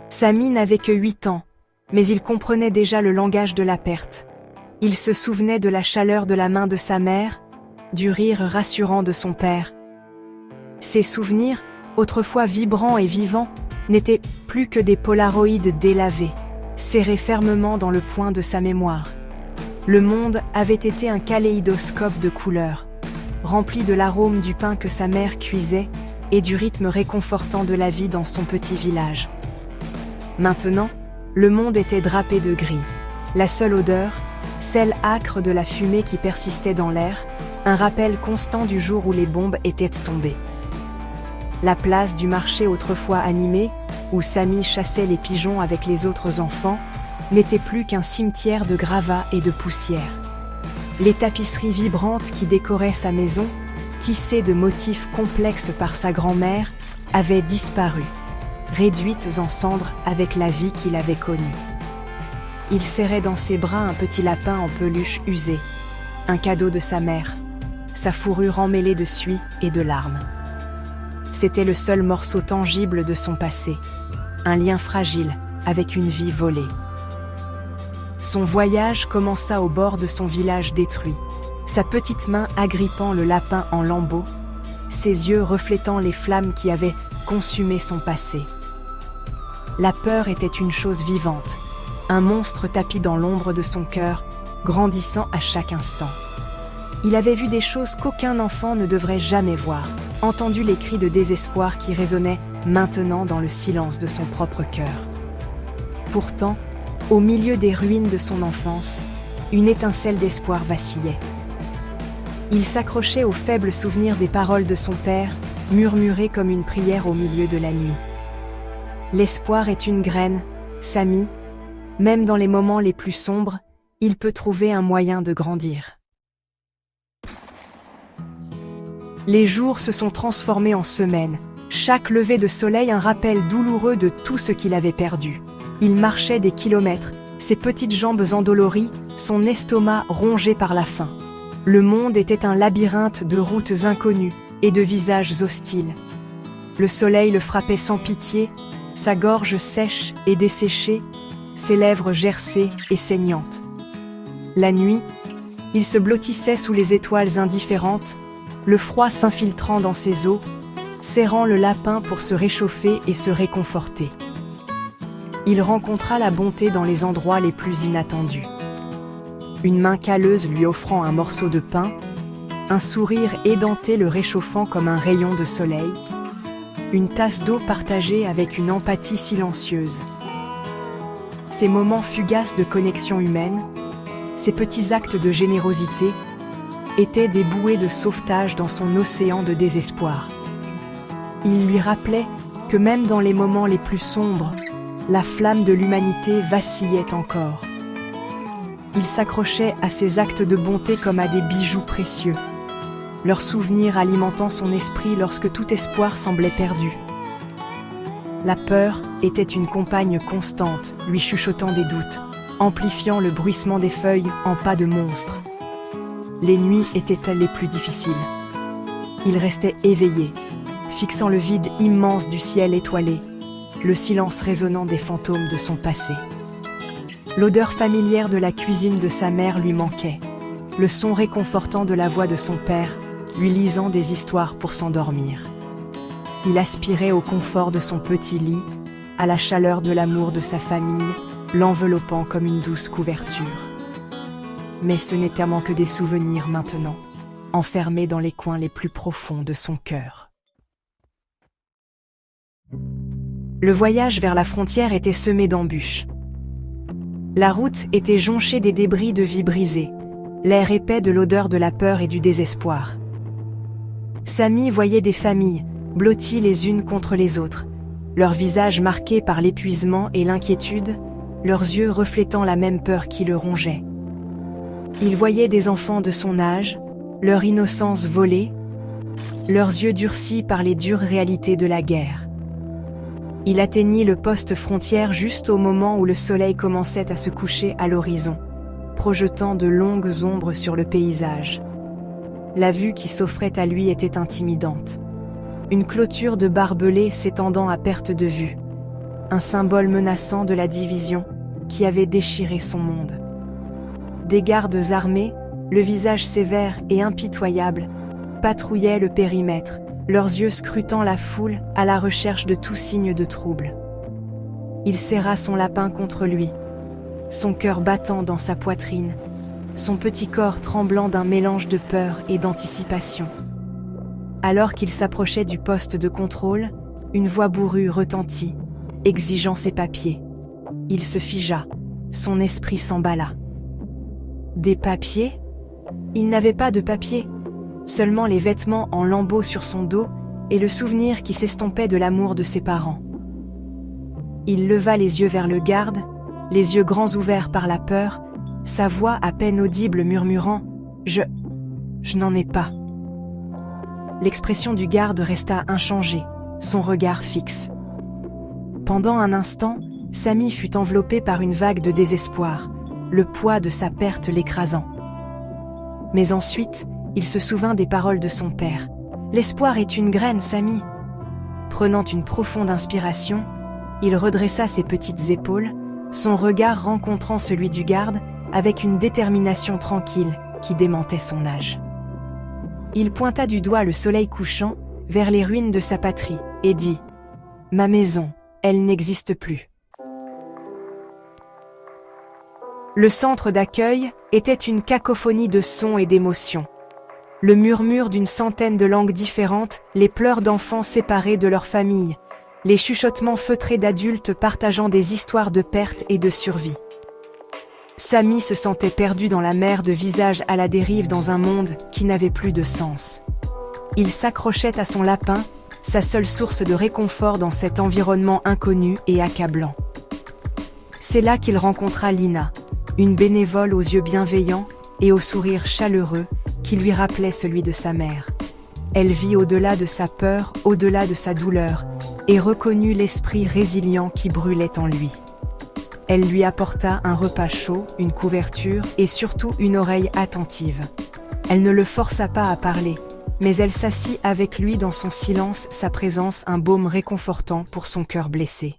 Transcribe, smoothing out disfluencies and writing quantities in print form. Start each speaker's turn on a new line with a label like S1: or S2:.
S1: Samy n'avait que 8 ans, mais il comprenait déjà le langage de la perte. Il se souvenait de la chaleur de la main de sa mère, du rire rassurant de son père. Ces souvenirs, autrefois vibrants et vivants, n'étaient plus que des polaroïdes délavés, serrés fermement dans le point de sa mémoire. Le monde avait été un kaléidoscope de couleurs, rempli de l'arôme du pain que sa mère cuisait et du rythme réconfortant de la vie dans son petit village. Maintenant, le monde était drapé de gris. La seule odeur, celle âcre de la fumée qui persistait dans l'air, un rappel constant du jour où les bombes étaient tombées. La place du marché autrefois animée, où Samy chassait les pigeons avec les autres enfants, n'était plus qu'un cimetière de gravats et de poussière. Les tapisseries vibrantes qui décoraient sa maison, tissées de motifs complexes par sa grand-mère, avaient disparu, réduites en cendres avec la vie qu'il avait connue. Il serrait dans ses bras un petit lapin en peluche usé, un cadeau de sa mère, sa fourrure emmêlée de suie et de larmes. C'était le seul morceau tangible de son passé, un lien fragile avec une vie volée. Son voyage commença au bord de son village détruit, sa petite main agrippant le lapin en lambeaux, ses yeux reflétant les flammes qui avaient consumé son passé. La peur était une chose vivante, un monstre tapi dans l'ombre de son cœur, grandissant à chaque instant. Il avait vu des choses qu'aucun enfant ne devrait jamais voir, entendu les cris de désespoir qui résonnaient maintenant dans le silence de son propre cœur. Pourtant, au milieu des ruines de son enfance, une étincelle d'espoir vacillait. Il s'accrochait aux faibles souvenirs des paroles de son père, murmurées comme une prière au milieu de la nuit. L'espoir est une graine, Samy. Même dans les moments les plus sombres, il peut trouver un moyen de grandir. Les jours se sont transformés en semaines, chaque lever de soleil un rappel douloureux de tout ce qu'il avait perdu. Il marchait des kilomètres, ses petites jambes endolories, son estomac rongé par la faim. Le monde était un labyrinthe de routes inconnues et de visages hostiles. Le soleil le frappait sans pitié, sa gorge sèche et desséchée, ses lèvres gercées et saignantes. La nuit, il se blottissait sous les étoiles indifférentes, le froid s'infiltrant dans ses os, serrant le lapin pour se réchauffer et se réconforter. Il rencontra la bonté dans les endroits les plus inattendus. Une main calleuse lui offrant un morceau de pain, un sourire édenté le réchauffant comme un rayon de soleil, une tasse d'eau partagée avec une empathie silencieuse. Ces moments fugaces de connexion humaine, ces petits actes de générosité, étaient des bouées de sauvetage dans son océan de désespoir. Il lui rappelait que même dans les moments les plus sombres, la flamme de l'humanité vacillait encore. Il s'accrochait à ces actes de bonté comme à des bijoux précieux, leurs souvenirs alimentant son esprit lorsque tout espoir semblait perdu. La peur était une compagne constante, lui chuchotant des doutes, amplifiant le bruissement des feuilles en pas de monstre. Les nuits étaient-elles les plus difficiles. Il restait éveillé, fixant le vide immense du ciel étoilé, le silence résonnant des fantômes de son passé. L'odeur familière de la cuisine de sa mère lui manquait, le son réconfortant de la voix de son père, lui lisant des histoires pour s'endormir. Il aspirait au confort de son petit lit, à la chaleur de l'amour de sa famille, l'enveloppant comme une douce couverture. Mais ce n'était que des souvenirs maintenant, enfermés dans les coins les plus profonds de son cœur. Le voyage vers la frontière était semé d'embûches. La route était jonchée des débris de vies brisées, l'air épais de l'odeur de la peur et du désespoir. Samy voyait des familles, blotties les unes contre les autres, leurs visages marqués par l'épuisement et l'inquiétude, leurs yeux reflétant la même peur qui le rongeait. Il voyait des enfants de son âge, leur innocence volée, leurs yeux durcis par les dures réalités de la guerre. Il atteignit le poste frontière juste au moment où le soleil commençait à se coucher à l'horizon, projetant de longues ombres sur le paysage. La vue qui s'offrait à lui était intimidante. une clôture de barbelés s'étendant à perte de vue, un symbole menaçant de la division qui avait déchiré son monde. Des gardes armés, le visage sévère et impitoyable, patrouillaient le périmètre, leurs yeux scrutant la foule à la recherche de tout signe de trouble. Il serra son lapin contre lui, son cœur battant dans sa poitrine, son petit corps tremblant d'un mélange de peur et d'anticipation. Alors qu'il s'approchait du poste de contrôle, une voix bourrue retentit, exigeant ses papiers. Il se figea, son esprit s'emballa. Des papiers ? Il n'avait pas de papiers, seulement les vêtements en lambeaux sur son dos et le souvenir qui s'estompait de l'amour de ses parents. Il leva les yeux vers le garde, les yeux grands ouverts par la peur, sa voix à peine audible murmurant « Je n'en ai pas ». L'expression du garde resta inchangée, son regard fixe. Pendant un instant, Samy fut enveloppé par une vague de désespoir, le poids de sa perte l'écrasant. Mais ensuite, il se souvint des paroles de son père. « L'espoir est une graine, Samy !» Prenant une profonde inspiration, il redressa ses petites épaules, son regard rencontrant celui du garde avec une détermination tranquille qui démentait son âge. Il pointa du doigt le soleil couchant vers les ruines de sa patrie et dit « Ma maison, elle n'existe plus. » Le centre d'accueil était une cacophonie de sons et d'émotions. Le murmure d'une centaine de langues différentes, les pleurs d'enfants séparés de leur famille, les chuchotements feutrés d'adultes partageant des histoires de perte et de survie. Samy se sentait perdu dans la mer de visages à la dérive dans un monde qui n'avait plus de sens. Il s'accrochait à son lapin, sa seule source de réconfort dans cet environnement inconnu et accablant. C'est là qu'il rencontra Lina, une bénévole aux yeux bienveillants et au sourire chaleureux qui lui rappelait celui de sa mère. Elle vit au-delà de sa peur, au-delà de sa douleur, et reconnut l'esprit résilient qui brûlait en lui. Elle lui apporta un repas chaud, une couverture et surtout une oreille attentive. Elle ne le força pas à parler, mais elle s'assit avec lui dans son silence, sa présence un baume réconfortant pour son cœur blessé.